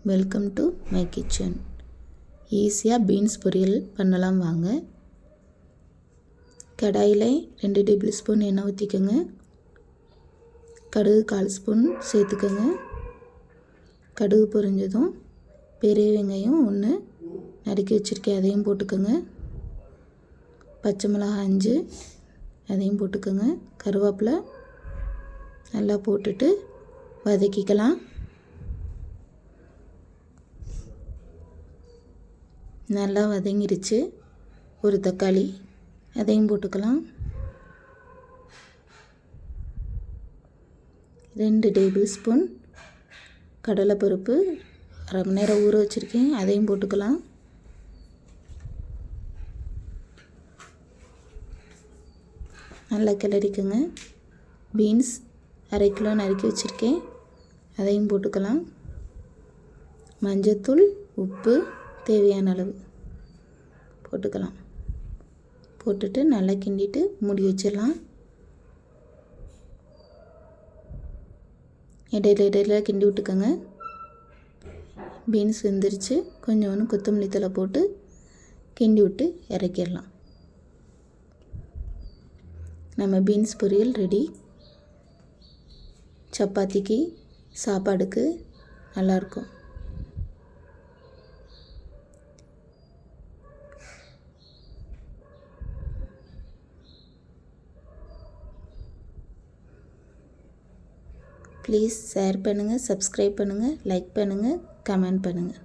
Welcome to my kitchen. ஈஸியாக beans பொரியல் பண்ணலாம் வாங்க. கடாயில் 2 டேபிள் ஸ்பூன் எண்ணெய் ஊற்றிக்கோங்க. கடுகு 1/4 ஸ்பூன் சேர்த்துக்கோங்க. கடுகு பொரிஞ்சதும் பெரிய வெங்காயம் 1 நறுக்கி வச்சுருக்கேன், அதையும் போட்டுக்கோங்க. பச்சை மிளகாய் 5 அதையும் போட்டுக்கோங்க. கருவேப்பிலை நல்லா போட்டுட்டு வதக்கிக்கலாம். நல்லா வதங்கிருச்சு. ஒரு தக்காளி அதையும் போட்டுக்கலாம். 2 டேபிள் ஸ்பூன் கடலைப்பருப்பு 1/2 மணி நேரம் ஊற வச்சுருக்கேன், அதையும் போட்டுக்கலாம். நல்லா கிளறிக்கோங்க. பீன்ஸ் 1/2 கிலோ நறுக்கி வச்சுருக்கேன், அதையும் போட்டுக்கலாம். மஞ்சத்தூள், உப்பு தேவையான அளவு போட்டுக்கலாம். போட்டுட்டு நல்லா கிண்டிட்டு மூடி வச்சிடலாம். இடையில கிண்டி விட்டுக்கோங்க. பீன்ஸ் வெந்துருச்சு. கொஞ்சம் கொத்தமல்லி தழை போட்டு கிண்டி விட்டு இறக்கிடலாம். நம்ம பீன்ஸ் பொரியல் ரெடி. சப்பாத்திக்கு சாப்பாடுக்கு நல்லாயிருக்கும். ப்ளீஸ் ஷேர் பண்ணுங்கள், சப்ஸ்கிரைப் பண்ணுங்கள், லைக் பண்ணுங்கள், கமெண்ட் பண்ணுங்கள்.